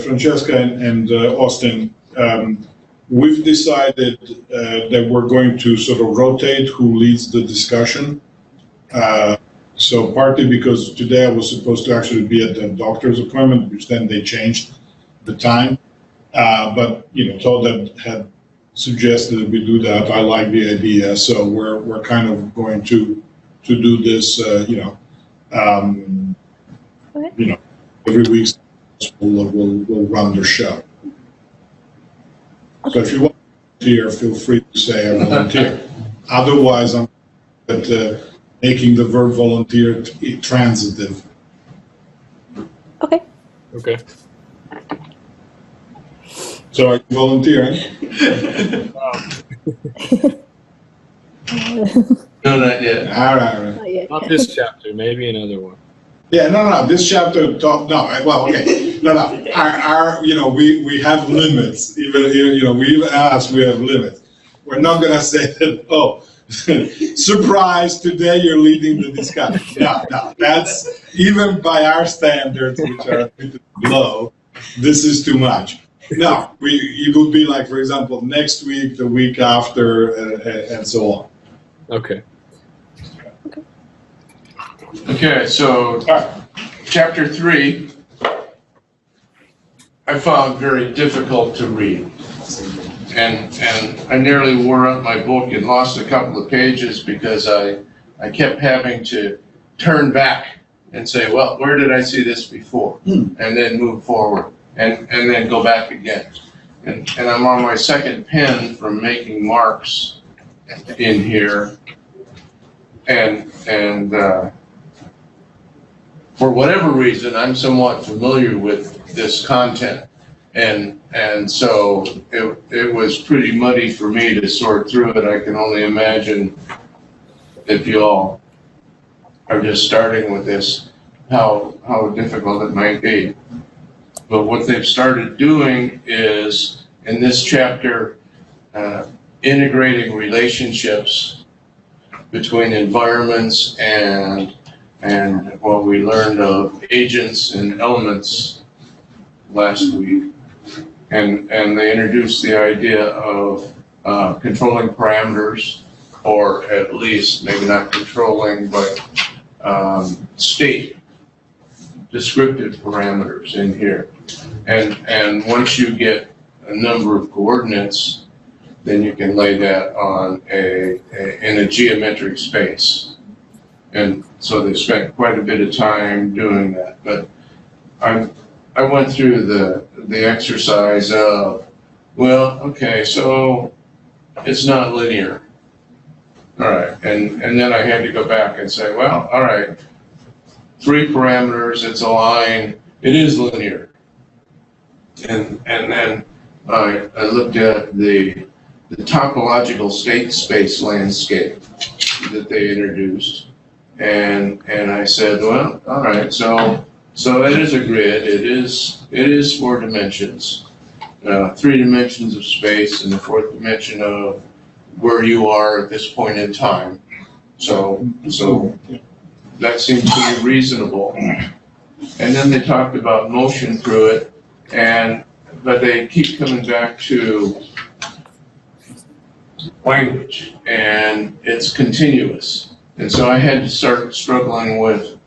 Francesca and Austin, we've decided that we're going to sort of rotate who leads the discussion. So partly because today I was supposed to actually be at the doctor's appointment, which then they changed the time. But Todd had suggested that we do that. I like the idea, so we're kind of going to do this. Every week we'll run the show. So if you want to volunteer, feel free to say I volunteer. Otherwise, I'm at making the verb volunteer transitive. Okay. Okay. So are you volunteering? No, not yet. All right. Not yet. Not this chapter, maybe another one. Yeah, no. This chapter okay. Our we have limits. Even we even ask, we have limits. We're not gonna say that. Oh, surprise! Today you're leading the discussion. No. That's even by our standards, which are a bit low. This is too much. No, it would be like, for example, next week, the week after, and so on. Okay. Okay, so chapter 3, I found very difficult to read. And I nearly wore out my book and lost a couple of pages because I kept having to turn back and say, well, where did I see this before? And then move forward and then go back again. And I'm on my second pen from making marks in here. And for whatever reason, I'm somewhat familiar with this content. And so it was pretty muddy for me to sort through it. I can only imagine if you all are just starting with this, how difficult it might be. But what they've started doing is, in this chapter, integrating relationships between environments and what we learned of agents and elements last week. And they introduced the idea of controlling parameters, or at least maybe not controlling, but state descriptive parameters in here. And once you get a number of coordinates, then you can lay that on in a geometric space. And so they spent quite a bit of time doing that. But I went through the exercise of, well, okay, so it's not linear. All right, and then I had to go back and say, well, all right, 3 parameters, it's a line, it is linear. And then I looked at the topological state space landscape that they introduced. And I said, well, all right, so it is a grid. It is 4 dimensions, 3 dimensions of space, and the 4th dimension of where you are at this point in time. So that seems to be reasonable. And then they talked about motion through it, but they keep coming back to language, and it's continuous. And so I had to start struggling with,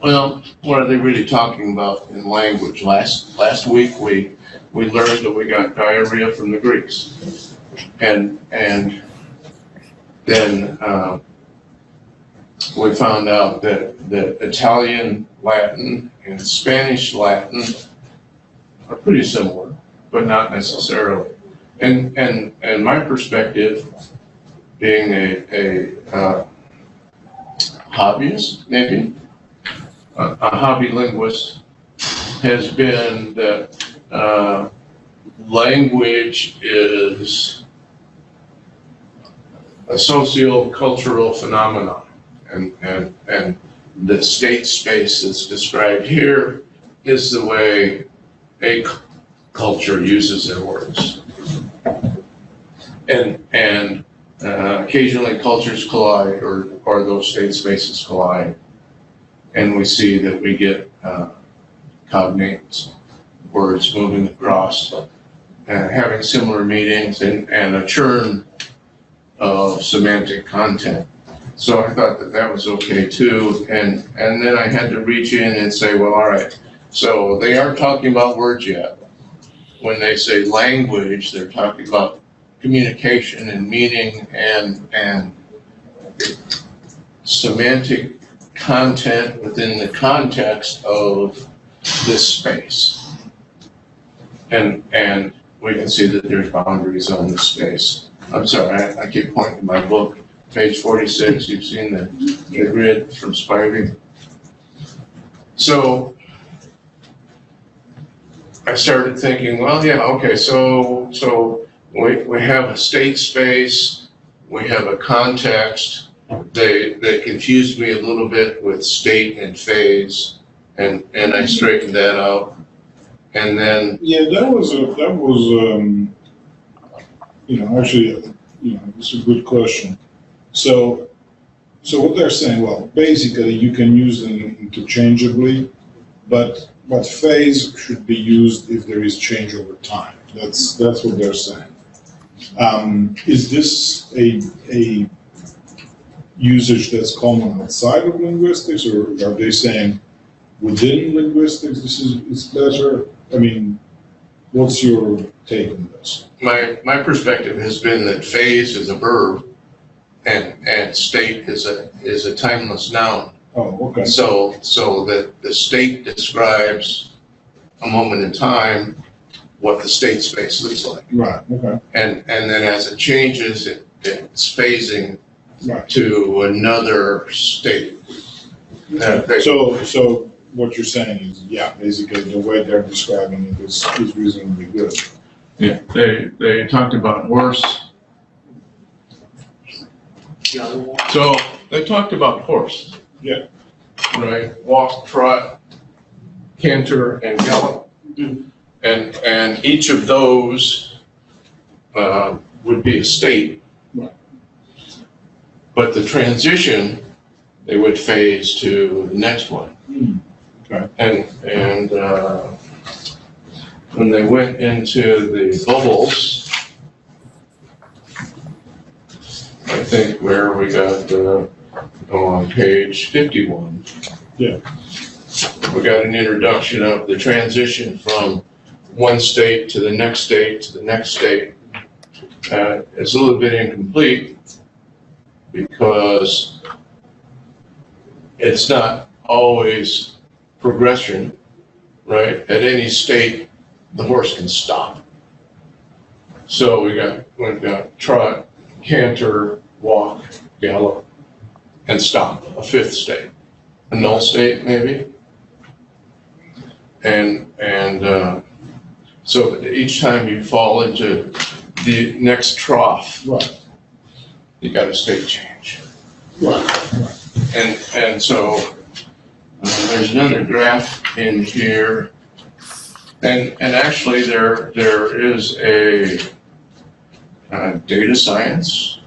well, what are they really talking about in language? Last week we learned that we got diarrhea from the Greeks, and then we found out that Italian Latin and Spanish Latin are pretty similar, but not necessarily. And my perspective, being a hobbyist, maybe, a hobby linguist, has been that language is a socio-cultural phenomenon, and the state space that's described here is the way a culture uses their words. And occasionally cultures collide, or those state spaces collide, and we see that we get cognate words moving across, having similar meanings and a churn of semantic content. So I thought that that was okay too. And then I had to reach in and say, well, all right, so they aren't talking about words yet. When they say language, they're talking about communication and meaning and semantic content within the context of this space. And we can see that there's boundaries on this space. I'm sorry, I keep pointing to my book, page 46, you've seen the grid from Spivey. So I started thinking, well, yeah, okay, so we have a state space, we have a context. They confused me a little bit with state and phase, and I straightened that out. And then that was actually, it's a good question. So what they're saying, well, basically you can use them interchangeably, but phase should be used if there is change over time. That's what they're saying. Is this a usage that's common outside of linguistics, or are they saying within linguistics it's better? I mean, what's your take on this? my perspective has been that phase is a verb and state is a timeless noun. Oh, okay. So that the state describes a moment in time what the state space looks like. Right, okay. And then as it changes, it's phasing Right. to another state. So what you're saying is, yeah, basically the way they're describing it is reasonably good. Yeah, they talked about horse. So they talked about horse. Yeah. Right, walk, trot, canter, and gallop. And each of those would be a state. Right. But the transition, they would phase to the next one. Okay. And when they went into the bubbles, I think where we got on page 51. Yeah. We got an introduction of the transition from one state to the next state to the next state. It's a little bit incomplete because it's not always progression, right? At any state, the horse can stop. So we've got trot, canter, walk, gallop, and stop, a fifth state. A null state, maybe? And so each time you fall into the next trough, Right. you got a state change. Right. And so there's another graph in here. And actually there is a data science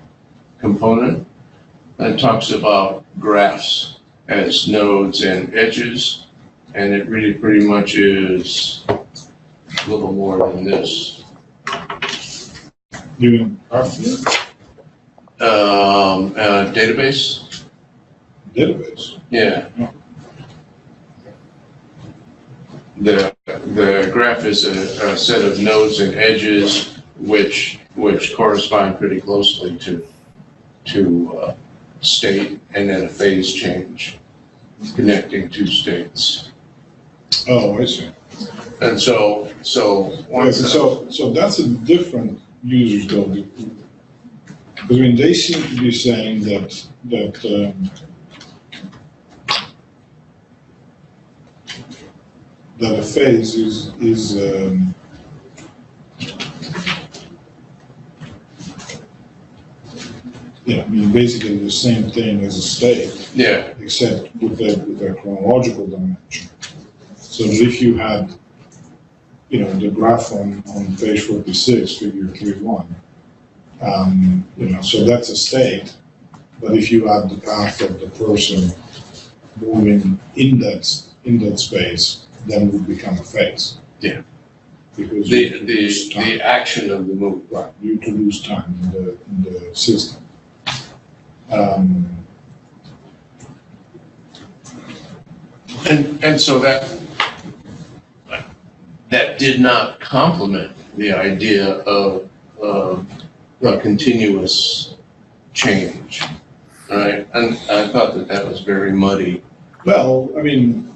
component that talks about graphs as nodes and edges, and it really pretty much is a little more than this. You mean Graph Database? database? Yeah. The graph is a set of nodes and edges which correspond pretty closely to state, and then a phase change connecting two states. Oh, I see. And so that's a different usage though. Because I mean, they seem to be saying that a phase is I mean, basically the same thing as a state, yeah, except with a chronological dimension. So if you had, the graph on page 46, figure 3.1, so that's a state, but if you add the path of the person moving in that space, then would become a phase. Yeah. Because you lose The time. action of the move. Right, you to lose time in the system. And so that did not complement the idea of a continuous change, right? And I thought that was very muddy. Well, I mean,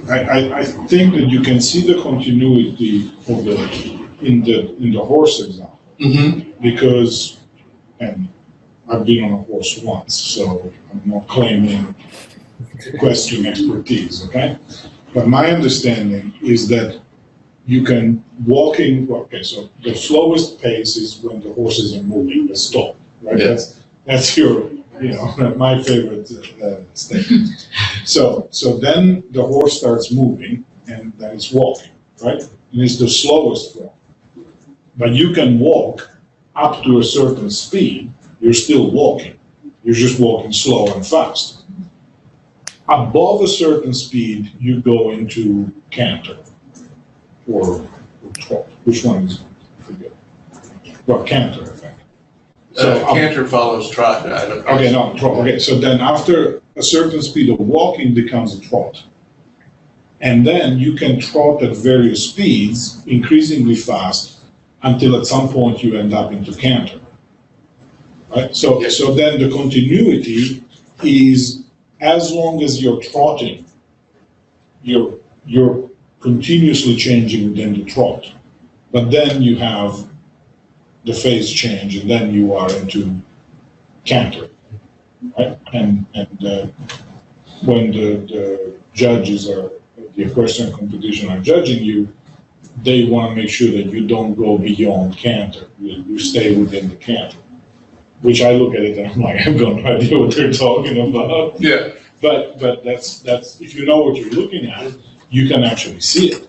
I think that you can see the continuity of in the horse example, Mm-hmm. because, and I've been on a horse once, so I'm not claiming equestrian expertise, okay? But my understanding is that you can okay, so the slowest pace is when the horses are moving, they stop, right? Yeah. That's your, my favorite statement. So then the horse starts moving and then it's walking, right? And it's the slowest form. But you can walk up to a certain speed, you're still walking. You're just walking slow and fast. Above a certain speed, you go into canter or trot. Which one is it? I forget. Well, canter, I think. Canter follows trot. I don't. Okay, no, trot. Okay, so then after a certain speed of walking becomes a trot. And then you can trot at various speeds, increasingly fast, until at some point you end up into canter. Right? So then the continuity is, as long as you're trotting, you're continuously changing within the trot. But then you have the phase change, and then you are into canter, right? And when the judges are, the equestrian competition are judging you, they want to make sure that you don't go beyond canter. You stay within the canter. Which I look at it and I'm like, I have no idea what they're talking about. Yeah. But that's if you know what you're looking at, you can actually see it.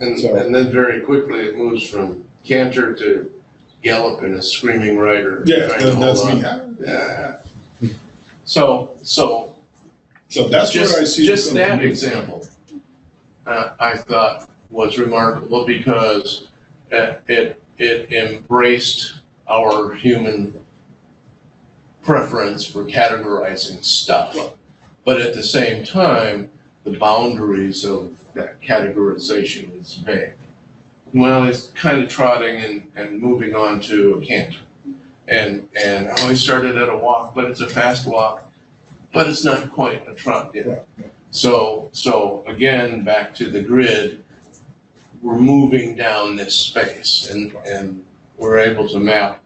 And then very quickly it moves from canter to gallop and a screaming rider. Yeah, trying to that's hold me. on. Yeah. So So that's where I see. just the that continuity. example, I thought was remarkable because it embraced our human preference for categorizing stuff. But at the same time, the boundaries of that categorization is vague. Well, it's kind of trotting and moving on to a canter. And oh, he started at a walk, but it's a fast walk, but it's not quite a trot yet. Yeah. So again, back to the grid, we're moving down this space and we're able to map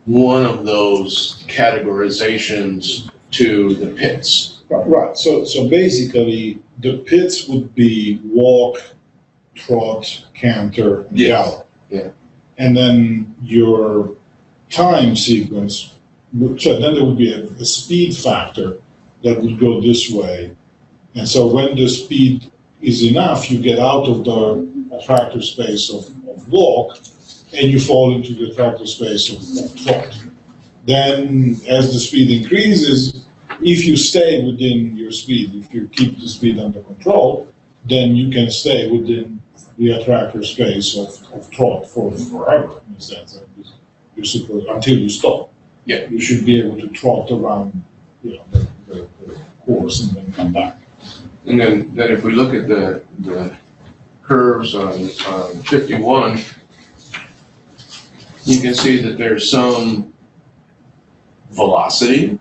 one of those categorizations to the pits. Right. So basically, the pits would be walk, trot, canter, and Yes. gallop. Yeah. And then your time sequence, so then there would be a speed factor that would go this way. And so when the speed is enough, you get out of the attractor space of walk and you fall into the attractor space of trot. Then as the speed increases, if you stay within your speed, if you keep the speed under control, then you can stay within the attractor space of trot for forever, in a sense. You're supposed, until you stop. Yeah. You should be able to trot around, the course and then come back. And then if we look at the curves on 51, you can see that there's some velocity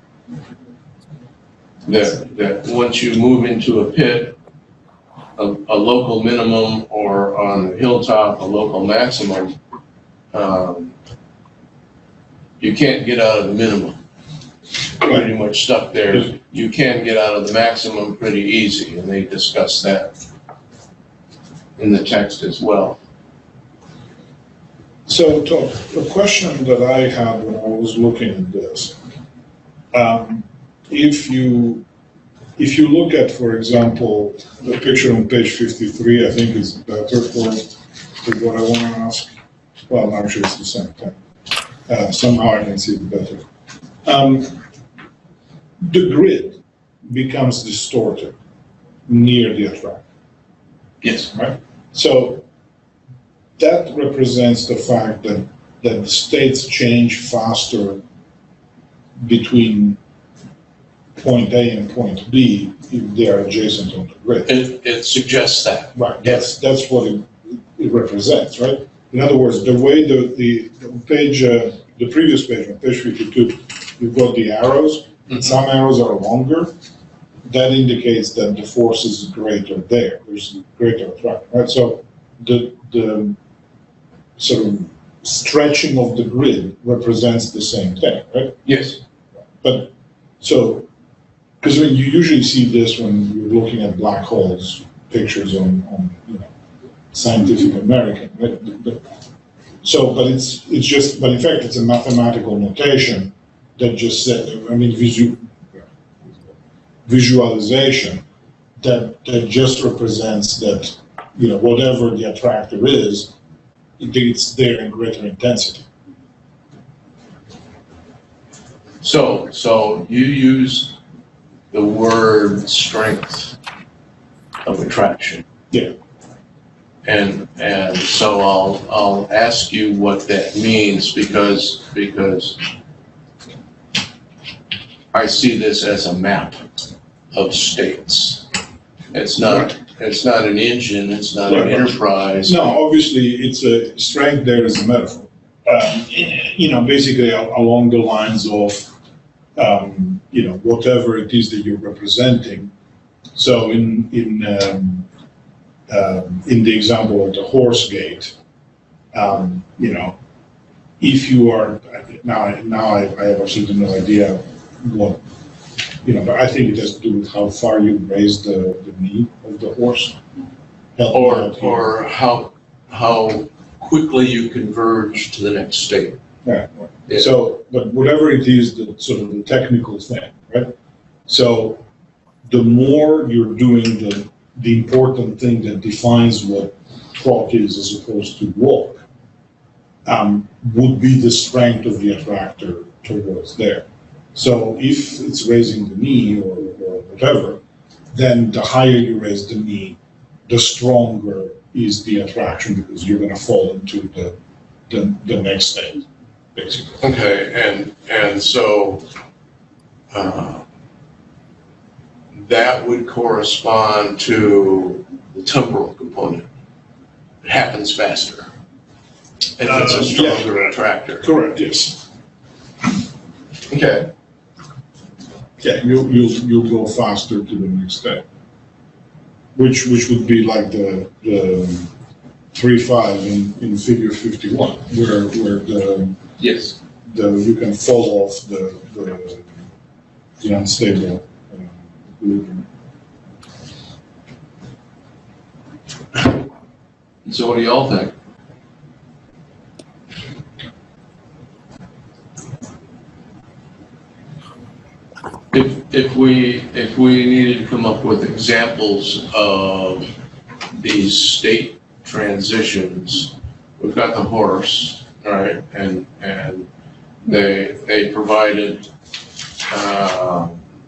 that once you move into a pit, a local minimum, or on the hilltop, a local maximum, you can't get out of the minimum. Pretty much stuck there. You can get out of the maximum pretty easy, and they discuss that in the text as well. So, Todd, the question that I had when I was looking at this, if you look at, for example, the picture on page 53, I think is better for what I want to ask. Well, actually, it's the same thing. Somehow I can see it better. The grid becomes distorted near the attractor. Yes. Right? So that represents the fact that the states change faster between point A and point B if they are adjacent on the grid. It suggests that. Right, that's what it represents, right? In other words, the way the page, the previous page, on page 52, you've got the arrows, and some arrows are longer. That indicates that the force is greater there. There's greater attraction, right? So the sort of stretching of the grid represents the same thing, right? Yes. But so, because when you usually see this when you're looking at black holes pictures on Scientific American, right? But it's just, but in fact it's a mathematical notation that just said, I mean, visualization that just represents that, whatever the attractor is, it's there in greater intensity. So you use the word strength of attraction. Yeah. And so I'll ask you what that means because I see this as a map of states. It's not an engine, it's not an enterprise. No, obviously it's a strength there is a metaphor. Basically along the lines of whatever it is that you're representing. So in the example of the horse gate, if you are now I have absolutely no idea what, but I think it has to do with how far you raise the knee of the horse. Or how quickly you converge to the next state. Yeah. Yeah. So, but whatever it is, the sort of the technical thing, right? So the more you're doing the important thing that defines what trot is as opposed to walk, would be the strength of the attractor towards there. So if it's raising the knee or whatever, then the higher you raise the knee, the stronger is the attraction because you're going to fall into the next state, basically. Okay, and so that would correspond to the temporal component. It happens faster if it's a stronger attractor. Correct. Yes. Okay. Yeah, you'll go faster to the next step, which would be like the 3-5 in figure 51, where Yes. you can fall off the unstable equilibrium. So what do y'all think? If we needed to come up with examples of these state transitions, we've got the horse, right? And they provided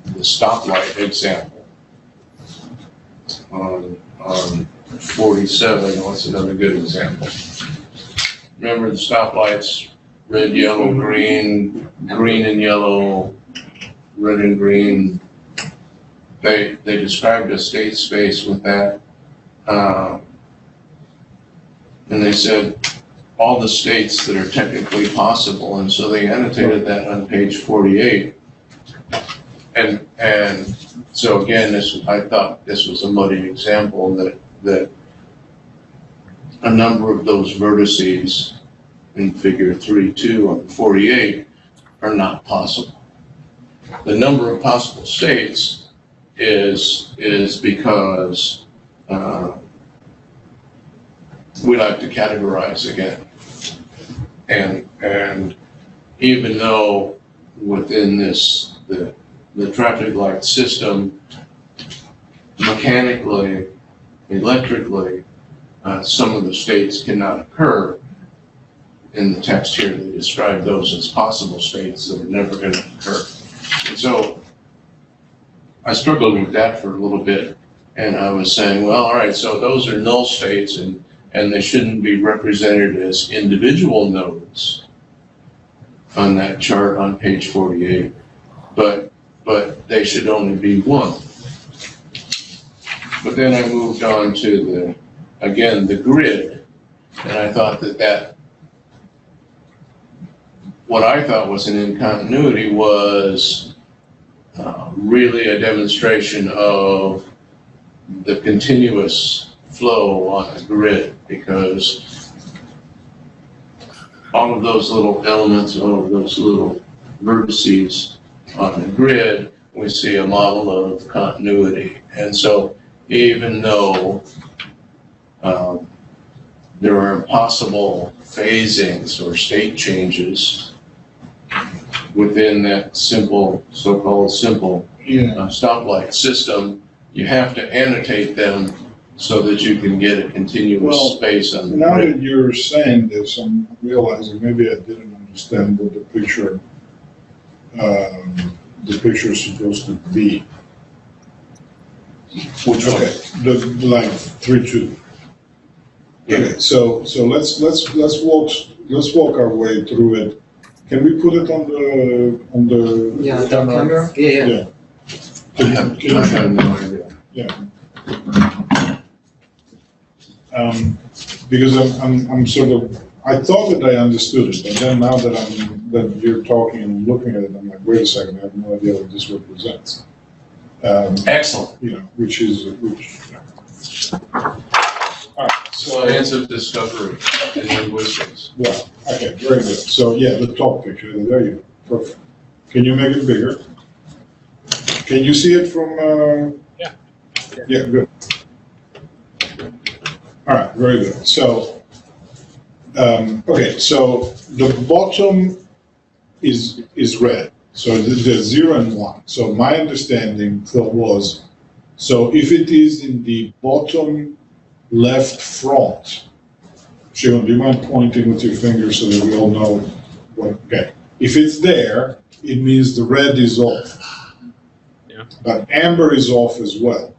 the stoplight example on 47. What's another good example? Remember the stoplights, red, yellow, green, green and yellow, red and green. They described a state space with that. And they said all the states that are technically possible, and so they annotated that on page 48. And so again, I thought this was a muddy example that a number of those vertices in figure 3.2 on 48 are not possible. The number of possible states is because we like to categorize again. And even though within the traffic light system, mechanically, electrically, some of the states cannot occur. In the text here, they describe those as possible states that are never going to occur. And so I struggled with that for a little bit, And I was saying, well, all right, so those are null states and they shouldn't be represented as individual nodes on that chart on page 48, but they should only be one. But then I moved on to the grid, and I thought that what I thought was an incontinuity was really a demonstration of the continuous flow on the grid, because all of those little elements, all of those little vertices on the grid, we see a model of continuity. And so even though there are impossible phasings or state changes within that simple, so-called simple stoplight system, you have to annotate them so that you can get a continuous space on the Now grid. that you're saying this, I'm realizing maybe I didn't understand what the picture is supposed to be. Which one? Okay, the line 3-2. Okay, so let's walk our way through it. Can we put it on the Yeah, the camera? Yeah. Yeah. I have no idea. Because I'm sort of, I thought that I understood it, but then now that you're talking and looking at it, I'm like, wait a second, I have no idea what this represents. Excellent. Which. All right, so, Science of discovery in linguistics. well, okay, very good. So, yeah, the top picture, there you go, perfect. Can you make it bigger? Can you see it from, Yeah. Yeah, good. All right, very good. So, okay, so the bottom is red. So there's 0 and 1. So my understanding was, so if it is in the bottom left front, Shivam, do you mind pointing with your finger so that we all know what, okay. If it's there, it means the red is off. Yeah. But amber is off as well.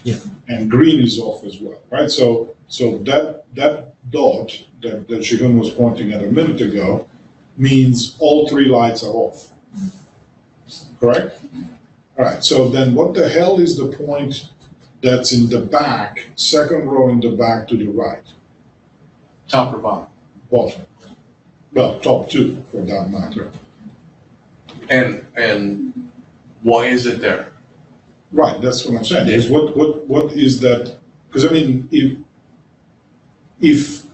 Yeah. And green is off as well, right? So that dot that Shivam was pointing at a minute ago means all 3 lights are off. Correct? All right, so then what the hell is the point that's in the back, second row in the back to the right? Top or bottom? Bottom. Well, top 2 for that matter. And why is it there? Right, that's what I'm saying. Is what is that? Because I mean, if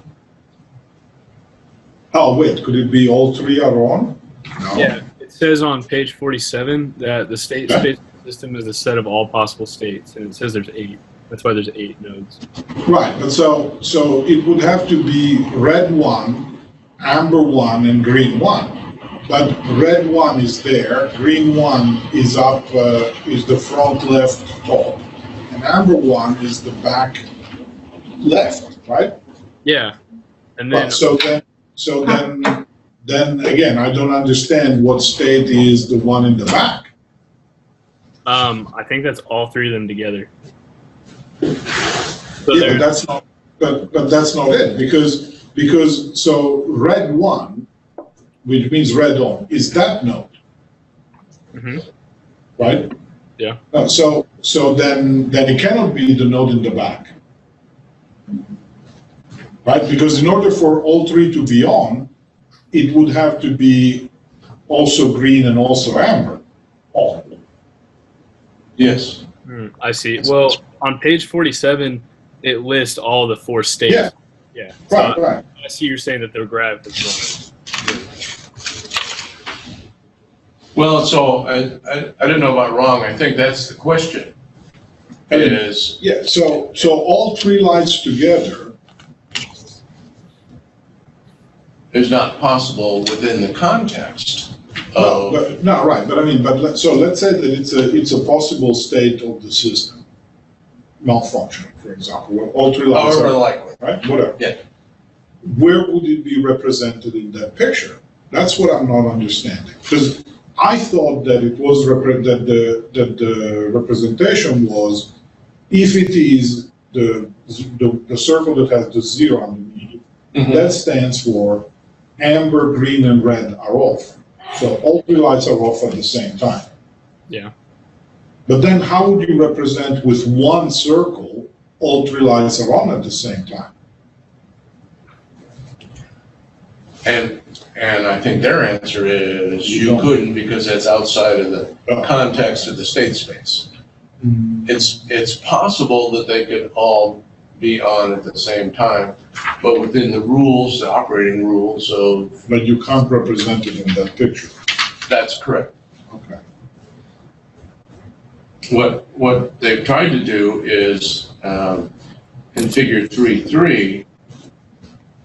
oh wait, could it be all 3 are on? No. Yeah, it says on page 47 that the state space system is a set of all possible states, and it says there's 8. That's why there's 8 nodes. Right, but so it would have to be red 1, amber 1, and green 1. But red 1 is there, green 1 is up, is the front left top, and amber 1 is the back left, right? Yeah, and then Well, then again, I don't understand what state is the one in the back. I think that's all 3 of them together. So Yeah, there- but that's not it, because so red 1, which means red on, is that node, Mhm. right? Yeah. So then it cannot be the node in the back, right? Because in order for all 3 to be on, it would have to be also green and also amber on. Yes. I see. Well, on page 47, it lists all the 4 states. Yeah. Yeah. Right, So right. I see you're saying that the graph is wrong. Well, so I don't know about wrong. I think that's the question. It is, Yeah, so all 3 lights together, is not possible within the context no, of, right, but I mean, so let's say that it's a possible state of the system malfunctioning, for example, where all 3 lights however are, likely. right, whatever. Yeah. Where would it be represented in that picture? That's what I'm not understanding, because I thought that it was that the representation was if it is the circle that has the 0 underneath, that stands for amber, green, and red are off. So all 3 lights are off at the same time. Yeah. But then how would you represent with one circle, all 3 lights are on at the same time? And I think their answer is you couldn't, because that's outside of the context of the state space. It's possible that they could all be on at the same time, but within the rules, the operating rules of. But you can't represent it in that picture. That's correct. Okay. What they've tried to do is, in figure 3.3,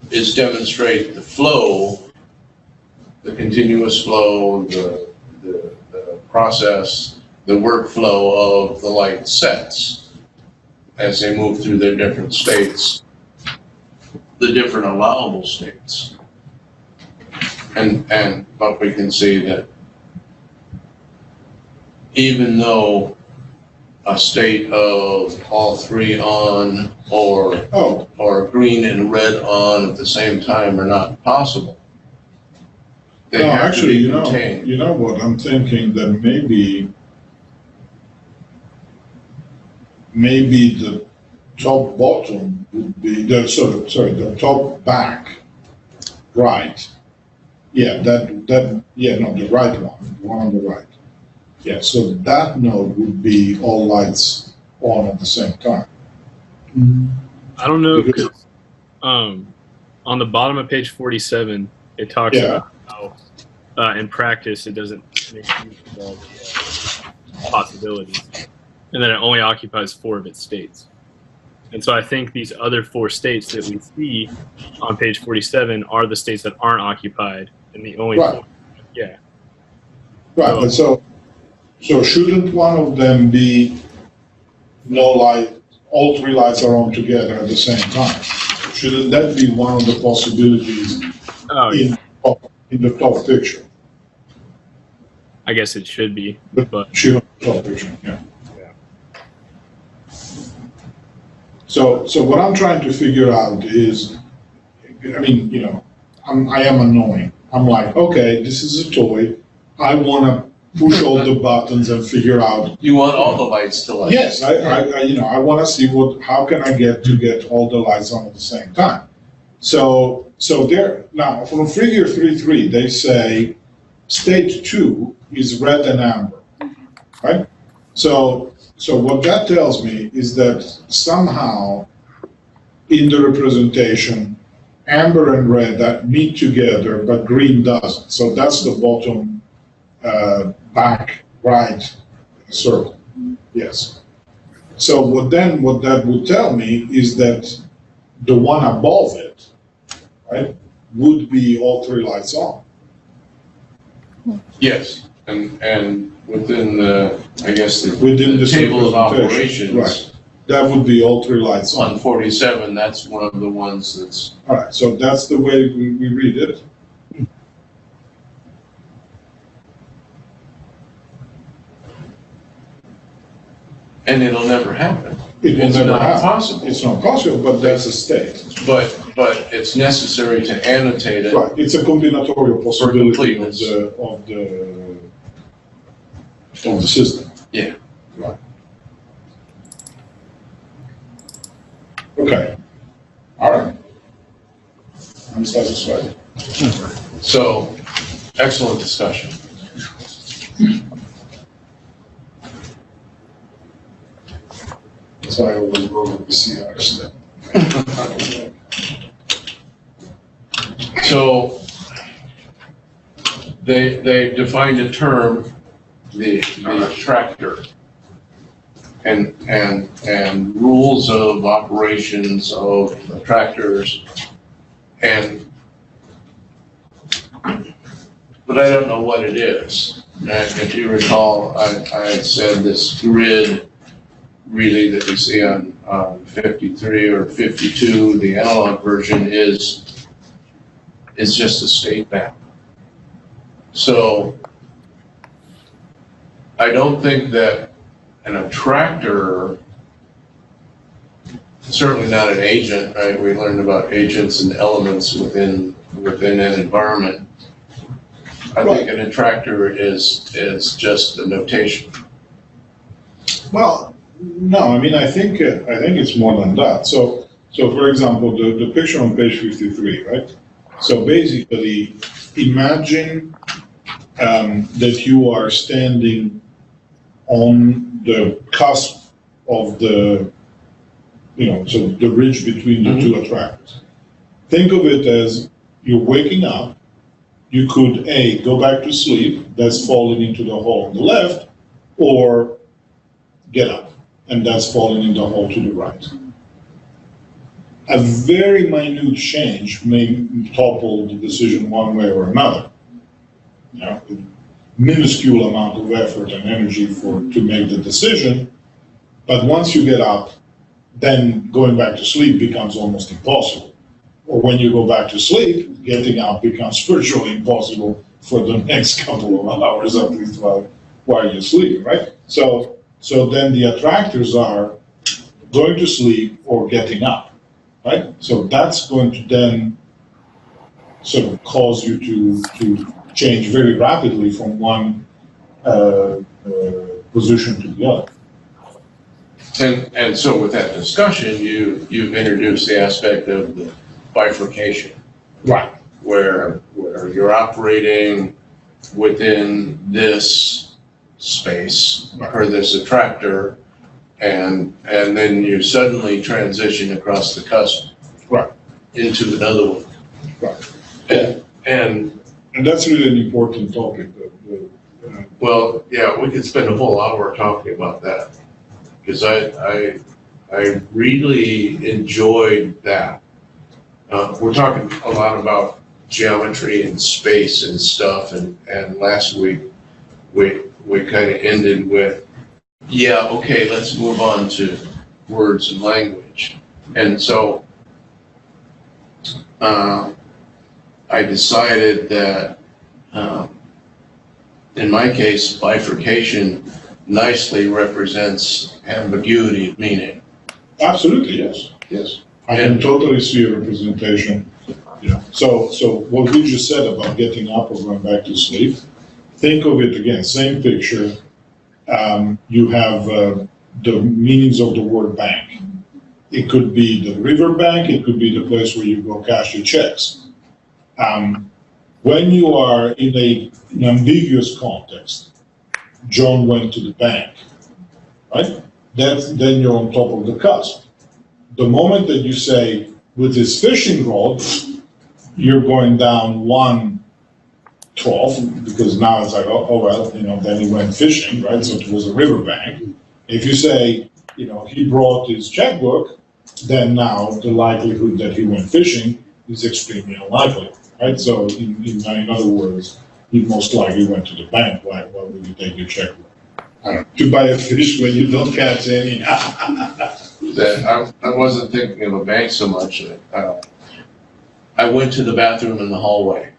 is demonstrate the flow, the continuous flow, the process, the workflow of the light sets as they move through their different states, the different allowable states. But we can see that even though a state of all 3 on or green and red on at the same time are not possible. They No, have actually, to be contained. you know what, I'm thinking that maybe the top bottom would be, the top back right. Yeah, the right one on the right. Yeah, so that node would be all lights on at the same time. I don't know, because on the bottom of page 47, it talks about how in practice it doesn't make use of all the possibilities, and then it only occupies 4 of its states. And so I think these other 4 states that we see on page 47 are the states that aren't occupied, and the only 4. Yeah. Right, but so shouldn't one of them be no light, all 3 lights are on together at the same time? Shouldn't that be one of the possibilities in the top picture? I guess it should be, but Sure, top picture, yeah. So what I'm trying to figure out is, I mean, I am annoying. I'm like, okay, this is a toy. I want to push all the buttons and figure out. You want all the lights to light. Yes, I want to see how can I get all the lights on at the same time. So there, now from figure 3.3, they say state 2 is red and amber, right? So what that tells me is that somehow in the representation, amber and red that meet together, but green doesn't. So that's the bottom back right circle. Yes. So what that would tell me is that the one above it, right, would be all 3 lights on. Yes, and within the, I guess, Within the this table of representation, operations. right. That would be all 3 lights on. On 47, that's one of the ones that's. All right, so that's the way we read it. And it'll never happen. It will It's never not happen. possible. It's not possible, but that's a state. But it's necessary to annotate it. Right, it's a combinatorial possibility completeness. of the system. Yeah. Right. Okay. All right. I'm satisfied. So, excellent discussion. So I always go with the CR step. So, they defined a term, the tractor, and rules of operations of tractors, but I don't know what it is. And if you recall, I had said this grid really that we see on 53 or 52, the analog version is just a state map. So I don't think that an attractor certainly not an agent, right? We learned about agents and elements within an environment. I think an attractor is just a notation. Well, no, I mean, I think it's more than that. So for example, the picture on page 53, right? So basically, imagine that you are standing on the cusp of the, so the ridge between the two attractors. Think of it as you're waking up. You could A, go back to sleep, that's falling into the hole on the left, or get up, and that's falling in the hole to the right. A very minute change may topple the decision one way or another. Minuscule amount of effort and energy to make the decision, but once you get up, then going back to sleep becomes almost impossible. Or when you go back to sleep, getting up becomes virtually impossible for the next couple of hours, at least while you're sleeping, right? So then the attractors are going to sleep or getting up, right? So that's going to then sort of cause you to change very rapidly from one position to the other. And so with that discussion, you've introduced the aspect of the bifurcation. Right. Where you're operating within this space or this attractor, and then you suddenly transition across the cusp into another one. Right. And that's really an important topic. Well, yeah, we could spend a whole hour talking about that, because I really enjoyed that. We're talking a lot about geometry and space and stuff, and last week we kind of ended with, okay, let's move on to words and language. And so I decided that in my case, bifurcation nicely represents ambiguity of meaning. Absolutely, yes. I can totally see a representation. So what we just said about getting up or going back to sleep, think of it again, same picture. You have the meanings of the word bank. It could be the river bank, it could be the place where you go cash your checks. When you are in an ambiguous context, John went to the bank, right? Then you're on top of the cusp. The moment that you say, with his fishing rod, you're going down one trough, because now it's like, then he went fishing, right? So it was a riverbank. If you say, he brought his checkbook, then now the likelihood that he went fishing is extremely unlikely, right? So in other words, he most likely went to the bank. Why would you take your checkbook? To buy a fish when you don't catch any. That I wasn't thinking of a bank so much. I went to the bathroom in the hallway.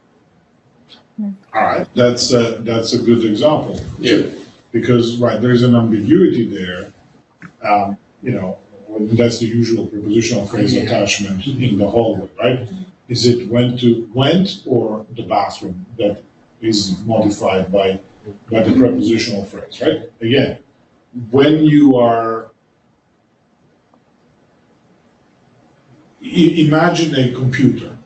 All right, that's a good example. Yeah. Because there's an ambiguity there. That's the usual prepositional phrase attachment in the hallway, right? Is it went or the bathroom that is modified by the prepositional phrase, right? Again, when you are, imagine a computer,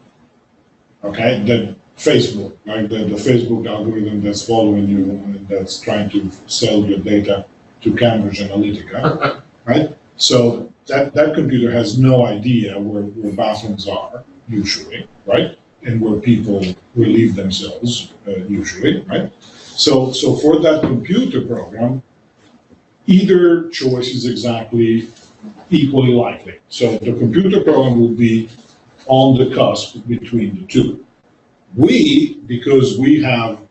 okay, that Facebook, like the Facebook algorithm that's following you and that's trying to sell your data to Cambridge Analytica, right? So that computer has no idea where bathrooms are, usually, right? And where people relieve themselves, usually, right? So for that computer program, either choice is exactly equally likely. So the computer program will be on the cusp between the two. Because we have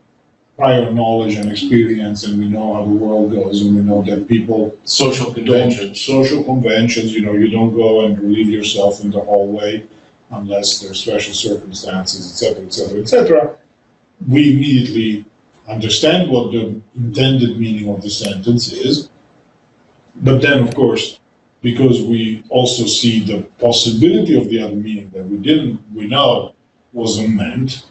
prior knowledge and experience, and we know how the world goes, and we know that people Social conventions, you don't go and relieve yourself in the hallway unless there's special circumstances, et cetera, et cetera, et cetera. We immediately understand what the intended meaning of the sentence is, but then, of course, because we also see the possibility of the other meaning that we know wasn't meant,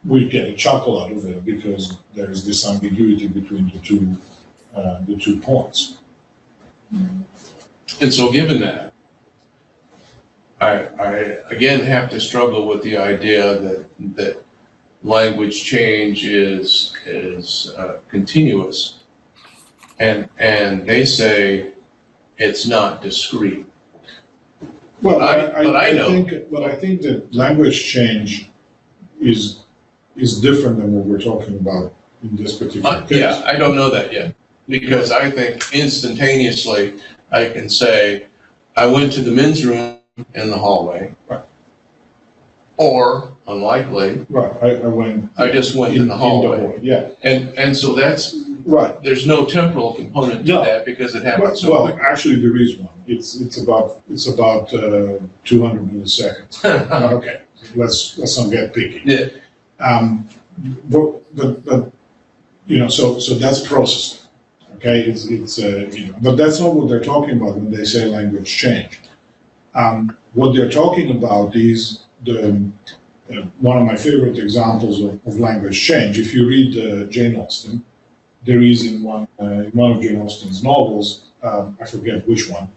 we get a chuckle out of it because there is this ambiguity between the two points. And so given that, I again have to struggle with the idea that language change is continuous. And they say it's not discrete. Well, I think that language change is different than what we're talking about in this particular case. Yeah, I don't know that yet, because I think instantaneously I can say, I went to the men's room in the hallway. Right. Or, unlikely, Right, I just went in the hallway. Yeah, And so that's, right. there's no temporal component to No. that because it happens so Well, quick. actually, there is one. It's about 200 milliseconds. Okay, let's not get picky. Yeah, But you know, so that's processing. Okay, it's you know, but that's not what they're talking about when they say language change. What they're talking about is one of my favorite examples of language change. If you read Jane Austen, there is in one of Jane Austen's novels, I forget which one,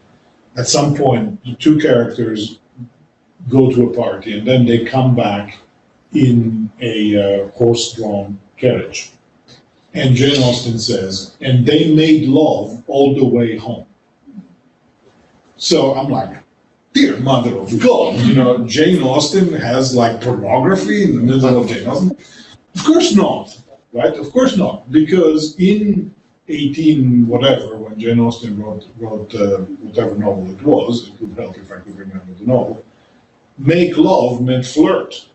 at some point the two characters go to a party and then they come back in a horse-drawn carriage. And Jane Austen says, and they made love all the way home. So I'm like, dear mother of God, you know, Jane Austen has like pornography in the middle of Jane Austen? Of course not, right? Of course not, because in 18 whatever, when Jane Austen wrote whatever novel it was, it would help if I could remember the novel, make love meant flirt,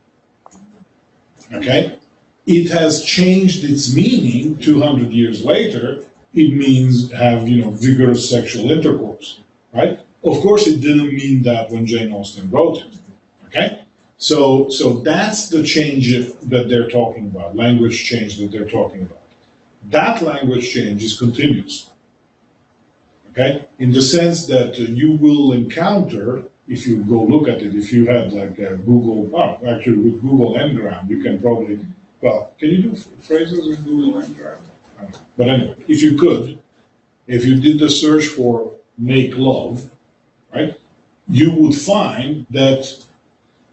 okay? It has changed its meaning 200 years later. It means have, you know, vigorous sexual intercourse, right? Of course, it didn't mean that when Jane Austen wrote it, okay? So that's the change that they're talking about, language change that they're talking about. That language change is continuous, okay? In the sense that you will encounter, if you go look at it, if you had like Google, actually with Google Ngram, you can probably, well, can you do phrases with Google Ngram? But anyway, if you could, if you did the search for make love, right, you would find that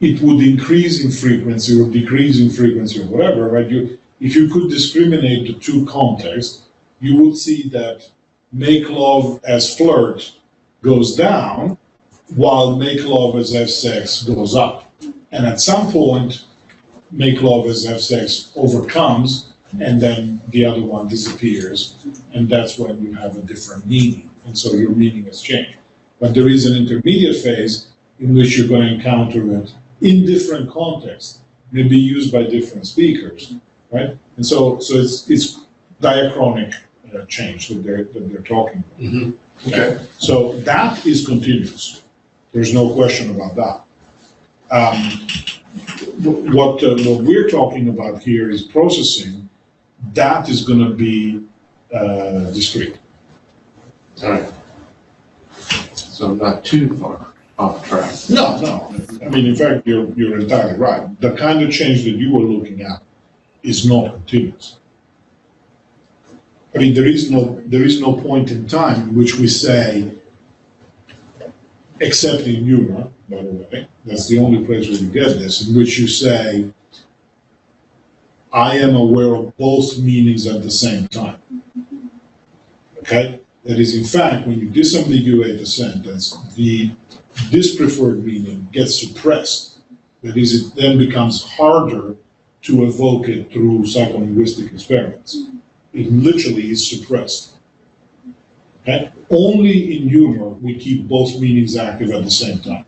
it would increase in frequency or decrease in frequency or whatever, right? If you could discriminate the two contexts, you would see that make love as flirt goes down, while make love as have sex goes up. And at some point, make love as have sex overcomes, and then the other one disappears, and that's when you have a different meaning, and so your meaning has changed. But there is an intermediate phase in which you're going to encounter it in different contexts, maybe used by different speakers, right? And so it's diachronic change that they're talking about. Mm-hmm. Okay. So that is continuous. There's no question about that. What we're talking about here is processing. That is going to be discrete. All right. So not too far off track. No. I mean, in fact, you're entirely right. The kind of change that you were looking at is not continuous. I mean, there is no point in time in which we say, except in humor, by the way, that's the only place where you get this, in which you say, I am aware of both meanings at the same time. Okay? That is, in fact, when you disambiguate a sentence, this preferred meaning gets suppressed. That is, it then becomes harder to evoke it through psycholinguistic experiments. It literally is suppressed. Okay? Only in humor we keep both meanings active at the same time.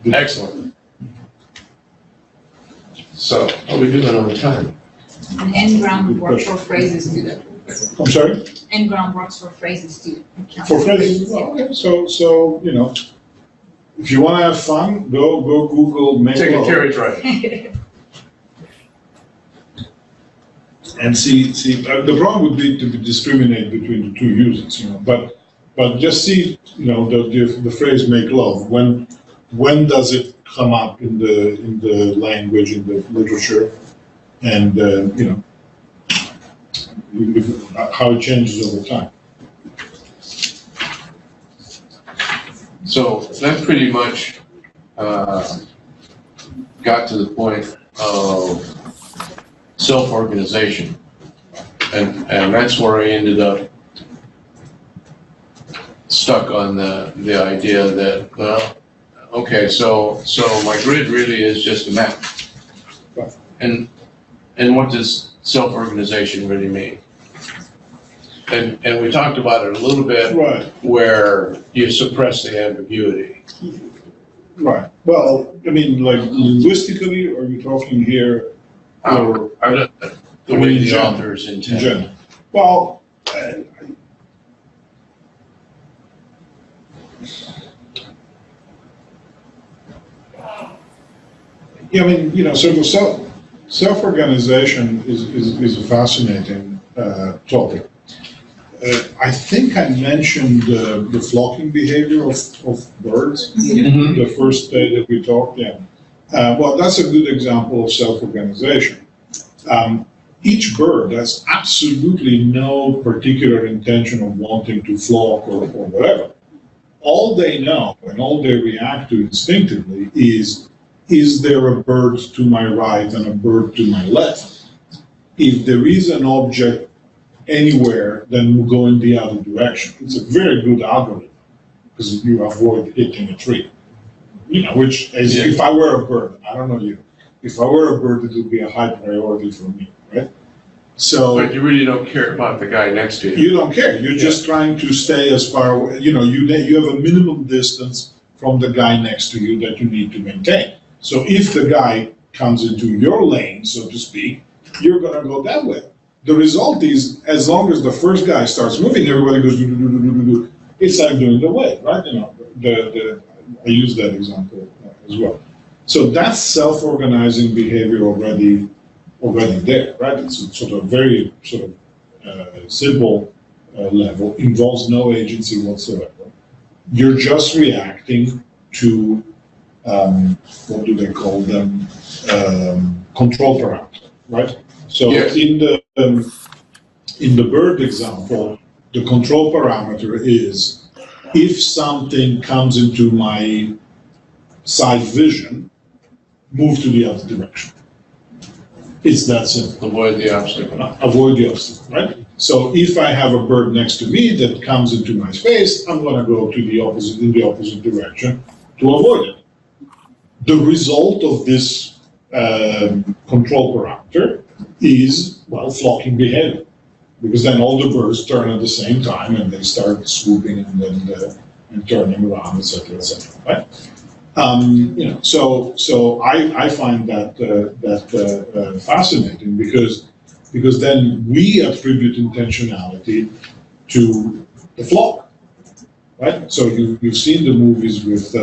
Excellent. So, how are we doing on the time? And Ngram works for phrases too. I'm sorry? Ngram works for phrases too. For phrases, well, okay, so you know, if you want to have fun, go Google make Take a love. carriage ride. And the problem would be to discriminate between the two uses, but just see, the phrase "make love." When does it come up in the language, in the literature, and how it changes over time. So that pretty much got to the point of self-organization. And that's where I ended up stuck on the idea that, well, okay, so my grid really is just a map. And what does self-organization really mean? And we talked about it a little bit, Right. where you suppress the ambiguity. Right. Well, I mean, like linguistically, are you talking here? Or The way in the general, authors in intend. general? Well, yeah, I mean, sort of self-organization is a fascinating topic. I think I mentioned the flocking behavior of birds the first day that we talked. Yeah. Well, that's a good example of self-organization. Each bird has absolutely no particular intention of wanting to flock or whatever. All they know and all they react to instinctively is there a bird to my right and a bird to my left? If there is an object anywhere, then we'll go in the other direction. It's a very good algorithm because you avoid hitting a tree. Which is, if I were a bird, I don't know you, if I were a bird, it would be a high priority for me, right? So. But you really don't care about the guy next to you. You don't care. You're just trying to stay as far away. You have a minimum distance from the guy next to you that you need to maintain. So if the guy comes into your lane, so to speak, you're going to go that way. The result is, as long as the first guy starts moving, everybody goes, do. It's like doing the wave, right? I use that example as well. So that's self-organizing behavior already there, right? It's sort of very simple level, involves no agency whatsoever. You're just reacting to what do they call them? Control parameter, right? So Yes. in the bird example, the control parameter is if something comes into my side vision, move to the other direction. It's that simple. Avoid the obstacle. Avoid the obstacle, right? So if I have a bird next to me that comes into my space, I'm going to go in the opposite direction to avoid it. The result of this control parameter is, flocking behavior. Because then all the birds turn at the same time and they start swooping and turning around, et cetera, right? So I find that fascinating because then we attribute intentionality to the flock, right? So you've seen the movies with,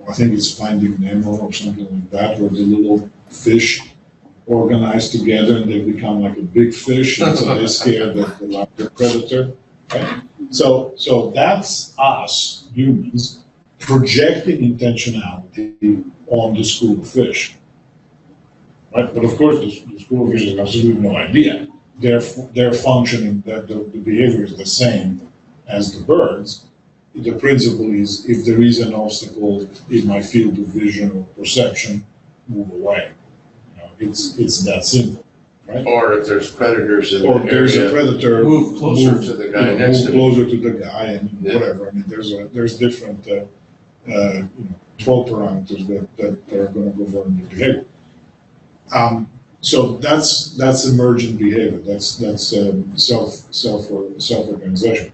I think it's Finding Nemo or something like that, where the little fish organize together and they become like a big fish, and so they scare the larger predator, right? So that's us humans projecting intentionality on the school of fish, right? But of course, the school of fish has absolutely no idea. They're functioning, that the behavior is the same as the birds. The principle is, if there is an obstacle in my field of vision or perception, move away. It's that simple, right? Or if there's predators in the Or there's a area, predator. move closer to the guy next to Move me. closer to the guy and Yeah. whatever. I mean, there's different control parameters that are going to govern the behavior. So that's emergent behavior. That's self-organization.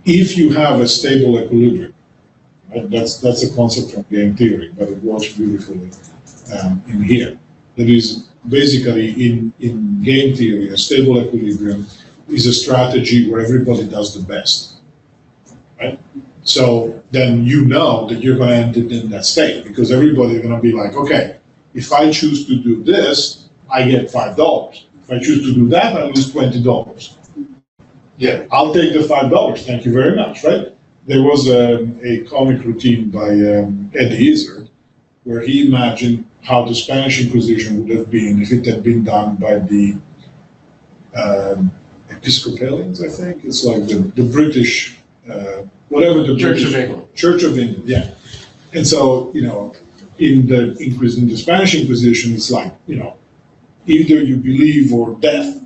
If you have a stable equilibrium, right? That's a concept from game theory, but it works beautifully in here. That is basically in game theory, a stable equilibrium is a strategy where everybody does the best, right? So then you know that you're going to end it in that state because everybody's going to be like, okay, if I choose to do this, I get $5. If I choose to do that, I lose $20. Yeah. I'll take the $5. Thank you very much, right? There was a comic routine by Eddie Izzard where he imagined how the Spanish Inquisition would have been if it had been done by the Episcopalians, I think. It's like the British, whatever the Church British, of England. Church of England, yeah. And so, in the Spanish Inquisition, it's like, either you believe or death.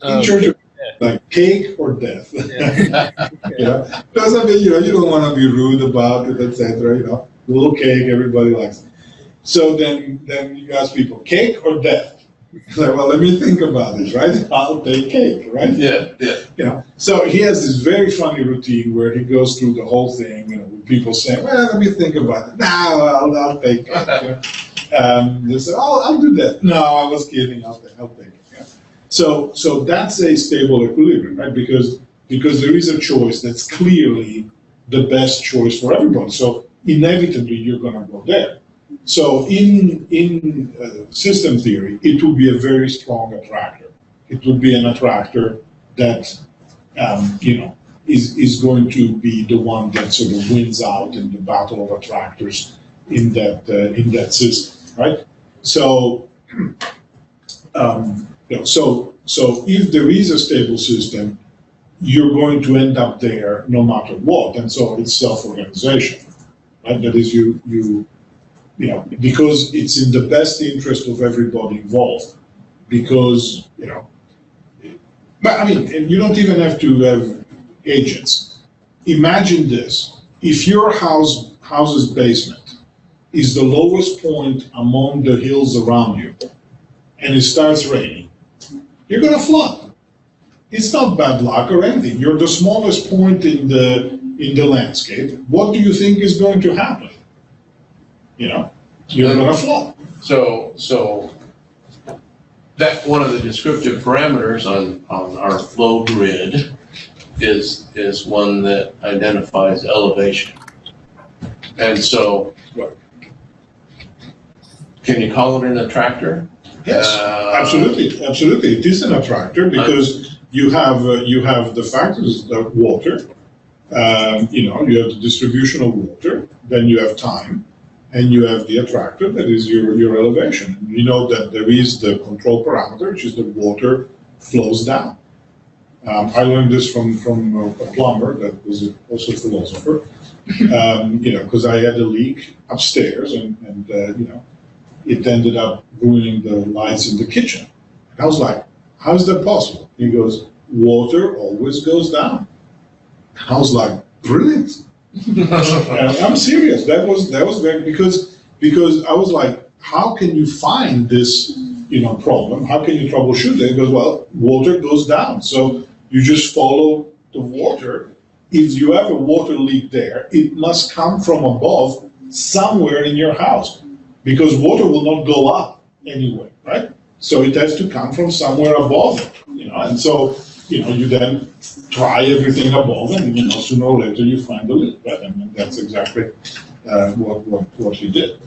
In Church of like cake or death. Because I mean, you don't want to be rude about it, etc. Little cake, everybody likes it. So then you ask people, cake or death? It's like, well, let me think about this, right? I'll take cake, right? Yeah. So he has this very funny routine where he goes through the whole thing, with people saying, well, let me think about it. No, I'll take cake. They say, oh, I'll do that. No, I was kidding. I'll take it. Yeah. So that's a stable equilibrium, right? Because there is a choice that's clearly the best choice for everyone. So inevitably you're going to go there. So in system theory, it would be a very strong attractor. It would be an attractor that is going to be the one that sort of wins out in the battle of attractors in that system, right? So. So if there is a stable system, you're going to end up there no matter what, and so it's self-organization, right? That is, because it's in the best interest of everybody involved, because but I mean, and you don't even have to have agents. Imagine this: if your house's basement is the lowest point among the hills around you, and it starts raining, you're going to flood. It's not bad luck or anything. You're the smallest point in the landscape. What do you think is going to happen? You're going to flood. So that one of the descriptive parameters on our flow grid is one that identifies elevation. And so, can you call it an attractor? Yes, absolutely. It is an attractor because you have the factors of water. You have the distribution of water. Then you have time, and you have the attractor that is your elevation. You know that there is the control parameter, which is the water flows down. I learned this from a plumber that was also a philosopher. Because I had a leak upstairs, and it ended up ruining the lights in the kitchen. And I was like, how is that possible? He goes, water always goes down. I was like, brilliant. And I'm serious. That was very, because I was like, how can you find this, problem? How can you troubleshoot it? He goes, well, water goes down. So you just follow the water. If you have a water leak there, it must come from above somewhere in your house, because water will not go up anyway, right? So it has to come from somewhere above it, and so, you then try everything above, and, sooner or later you find the leak, right? And that's exactly what he did,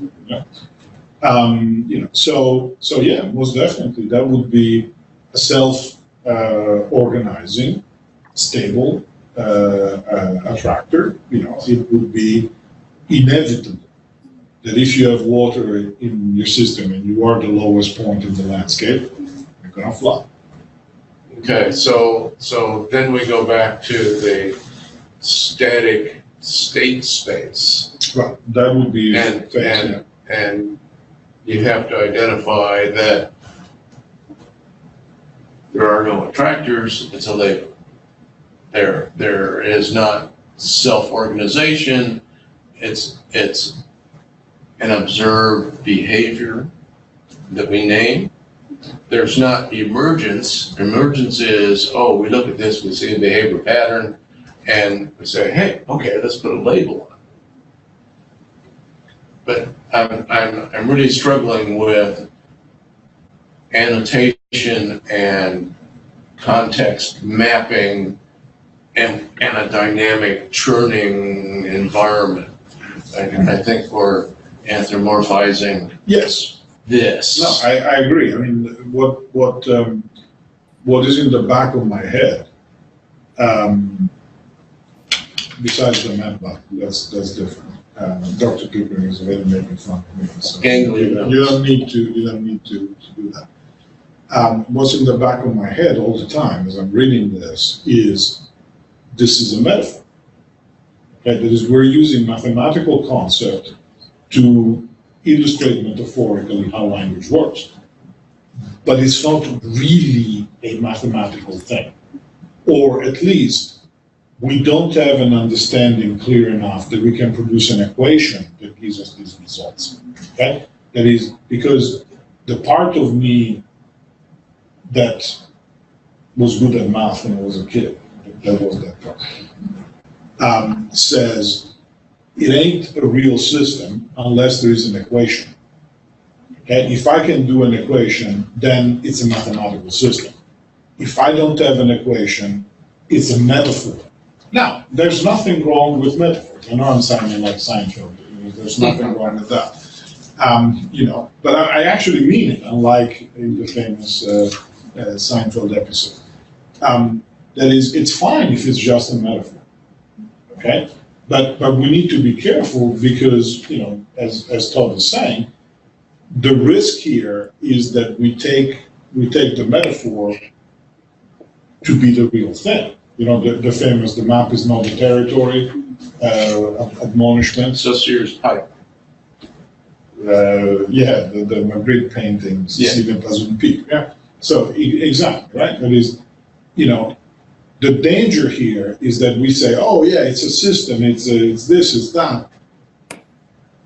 So yeah, most definitely, that would be a self-organizing, stable attractor. It would be inevitable that if you have water in your system and you are the lowest point in the landscape, you're going to flood. Okay, so then we go back to the static state space. Right, that would be. And you have to identify that there are no attractors, it's a labor. There is not self-organization, it's an observed behavior that we name. There's not emergence. Emergence is, we look at this, we see a behavior pattern, and we say, hey, okay, let's put a label on it. But I'm really struggling with annotation and context mapping and a dynamic churning environment. I think we're anthropomorphizing. Yes, this. No, I agree. I mean, what is in the back of my head, besides the map, that's different. Dr. Cooper is already making fun of me, so Ganglion. you don't need to do that. What's in the back of my head all the time as I'm reading this is a metaphor. Okay, that is, we're using mathematical concept to illustrate metaphorically how language works. But it's not really a mathematical thing. Or at least, we don't have an understanding clear enough that we can produce an equation that gives us these results. Okay? That is, because the part of me that was good at math when I was a kid, that was that part, says it ain't a real system unless there is an equation. Okay? If I can do an equation, then it's a mathematical system. If I don't have an equation, it's a metaphor. Now, there's nothing wrong with metaphors. I know I'm sounding like Seinfeld. There's nothing wrong with that. But I actually mean it, unlike in the famous Seinfeld episode. That is, it's fine if it's just a metaphor. Okay? But we need to be careful because, as Todd is saying, the risk here is that we take the metaphor to be the real thing. The famous, the map is not the territory, admonishment. Saussure's pipe. The Magritte paintings, Yeah. Stephen Pazun Peak. Yeah. So, exactly, right? That is, the danger here is that we say, oh yeah, it's a system, it's this, it's that.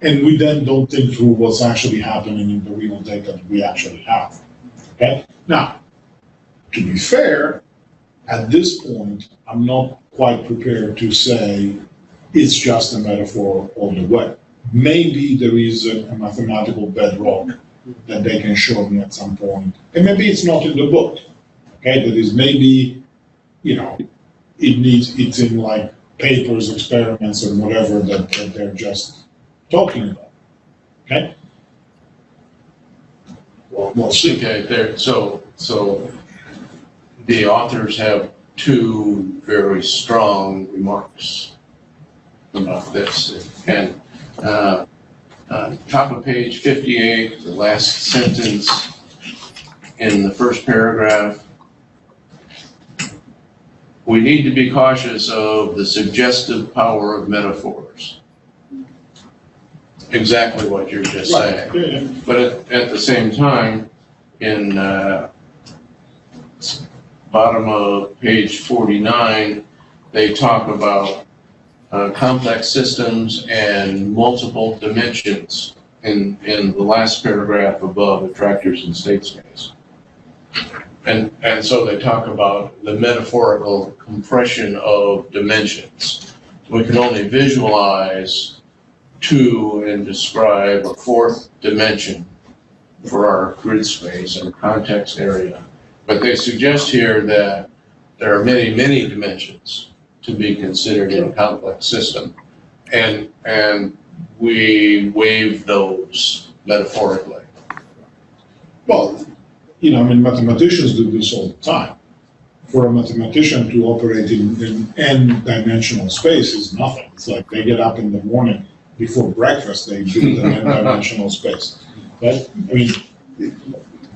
And we then don't think through what's actually happening in the real data that we actually have. Okay? Now, to be fair, at this point, I'm not quite prepared to say it's just a metaphor all the way. Maybe there is a mathematical bedrock that they can show me at some point, and maybe it's not in the book. Okay, that is maybe, it's in like papers, experiments, or whatever that they're just talking about. Okay. We'll see. Okay, so the authors have two very strong remarks about this. And top of page 58, the last sentence in the first paragraph, we need to be cautious of the suggestive power of metaphors. Exactly what you're just saying. Yeah. But at the same time, in bottom of page 49, they talk about complex systems and multiple dimensions in the last paragraph above, attractors and state space. And so they talk about the metaphorical compression of dimensions. We can only visualize two and describe a fourth dimension for our grid space and context area. But they suggest here that there are many, many dimensions to be considered in a complex system. And we waive those metaphorically. Well, mathematicians do this all the time. For a mathematician to operate in n-dimensional space is nothing. It's like they get up in the morning before breakfast, they build an n-dimensional space. Right?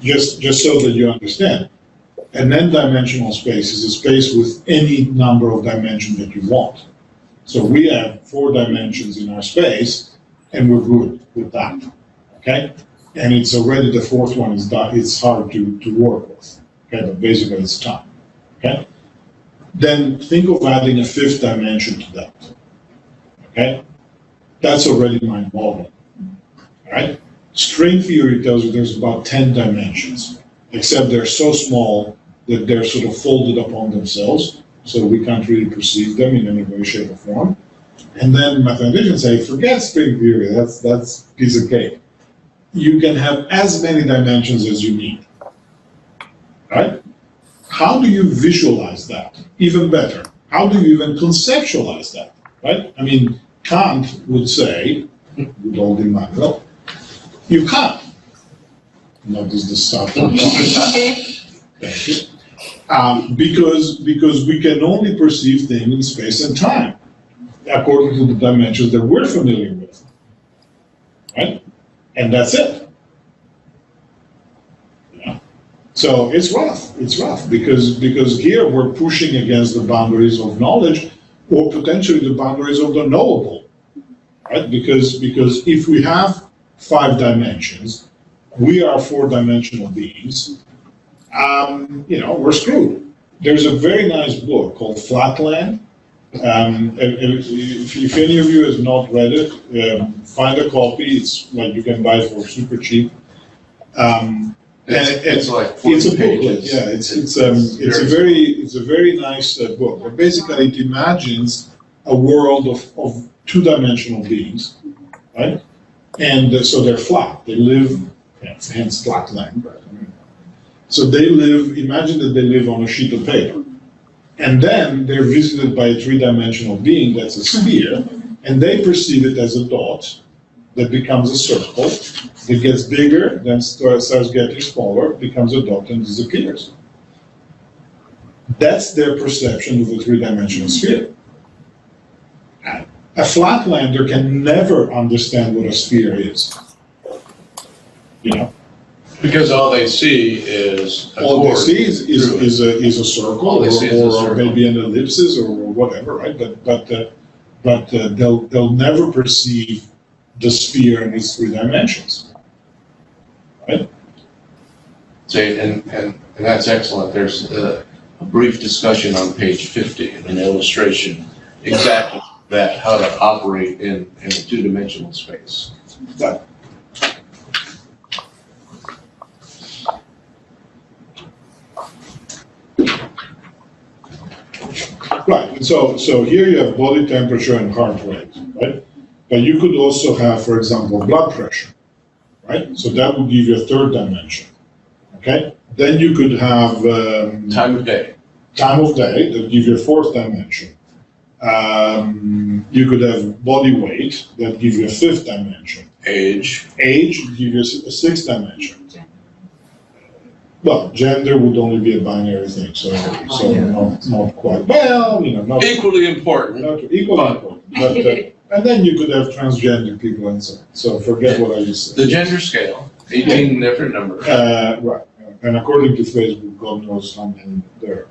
Just so that you understand, an n-dimensional space is a space with any number of dimensions that you want. So we have 4 dimensions in our space, and we're good with that. Okay? And it's already the 4th one is done. It's hard to work with. Okay, but basically it's time. Okay? Then think of adding a 5th dimension to that. Okay? That's already mind-boggling. All right? String theory tells you there's about 10 dimensions, except they're so small that they're sort of folded upon themselves, so we can't really perceive them in any way, shape, or form. And then mathematicians say, forget string theory, that's piece of cake. You can have as many dimensions as you need. Right? How do you visualize that? Even better. How do you even conceptualize that? Right? I mean, Kant would say, with old Immanuel, you can't. notice the south. Okay. Thank you. Because we can only perceive things in space and time, according to the dimensions that we're familiar with, right? And that's it. Yeah. So it's rough, because here we're pushing against the boundaries of knowledge, or potentially the boundaries of the knowable, right? Because if we have 5 dimensions, we are 4-dimensional beings, we're screwed. There's a very nice book called Flatland. If any of you has not read it, find a copy. It's like you can buy it for super cheap. It's like It's 40 a booklet, pages. yeah. It's a very nice book. But basically, it imagines a world of 2-dimensional beings, right? And so they're flat. They live, hence flatland. Right? So they live. Imagine that they live on a sheet of paper, and then they're visited by a 3-dimensional being that's a sphere, and they perceive it as a dot that becomes a circle. It gets bigger, then starts getting smaller, becomes a dot and disappears. That's their perception of the 3-dimensional sphere. A flatlander can never understand what a sphere is. Because all they see is a All they chord see through it. is a circle, All they see is a or circle. maybe an ellipsis, or whatever, right? But they'll never perceive the sphere in its 3 dimensions, right? See, and that's excellent. There's a brief discussion on page 50, an illustration, exactly that, how to operate in a 2-dimensional space. But right, and so here you have body temperature and heart rate, right? But you could also have, for example, blood pressure, right? So that would give you a 3rd dimension, okay? Then you could have Time of day. time of day, that give you a 4th dimension. You could have body weight, that give you a 5th dimension. Age. Age, give you a 6th dimension. Well, gender would only be a binary thing, so not quite. Well, not Equally important. not equally important. But and then you could have transgender people and so on. So forget what I just The said. gender scale, 18 different numbers. Right, and according to Facebook, God knows how many there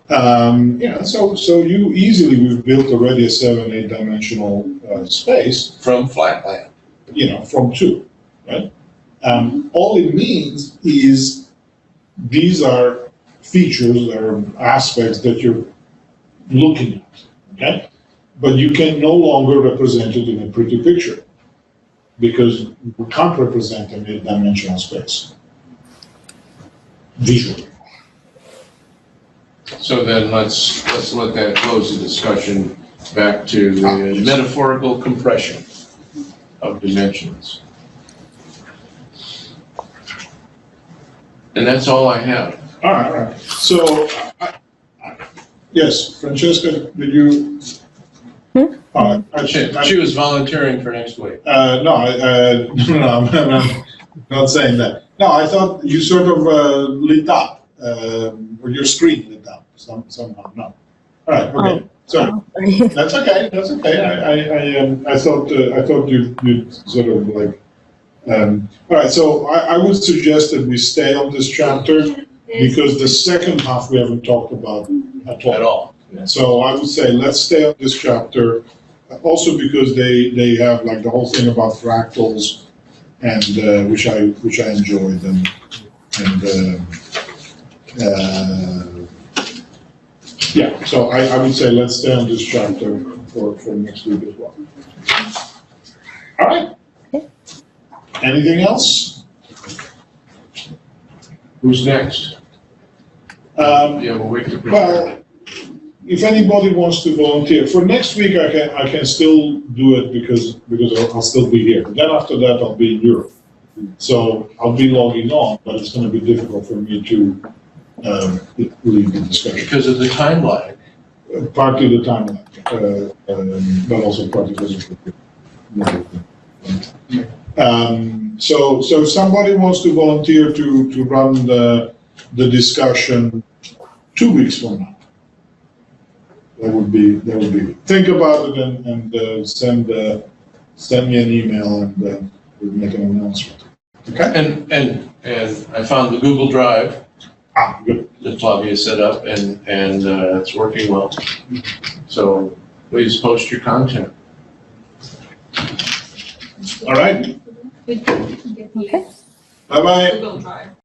are. So we've built already a 7-8 dimensional space, From flatland. from 2, right? All it means is these are features or aspects that you're looking at, okay? But you can no longer represent it in a pretty picture, because we can't represent an 8-dimensional space visually. So then let's let that close the discussion back to the metaphorical compression of dimensions. And that's all I have. All right. So, yes, Francesca, did you? She was volunteering for next week. No, I'm not saying that. No, I thought you sort of lit up, or your screen lit up somehow. No. All right. Okay. Sorry. Sorry. That's okay. That's okay. I thought you sort of like. All right. So I would suggest that we stay on this chapter, because the second half we haven't talked about at all. At all. So I would say let's stay on this chapter, also because they have like the whole thing about fractals, and which I enjoyed, and yeah. So I would say let's stay on this chapter for next week as well. All right. Okay. Anything else? Who's next? You have a week to prepare. Well, if anybody wants to volunteer for next week, I can still do it because I'll still be here. Then after that, I'll be in Europe, so I'll be logging on, but it's going to be difficult for me to lead the discussion. Because of the time lag. Partly the time, but also partly because of the. So if somebody wants to volunteer to run the discussion 2 weeks from now, that would be, think about it and send me an email and we'll make an announcement. Okay? And I found the Google Drive Good. that Flavia set up and it's working well. So please post your content. All right. We can get the Okay. Bye-bye. Google Drive.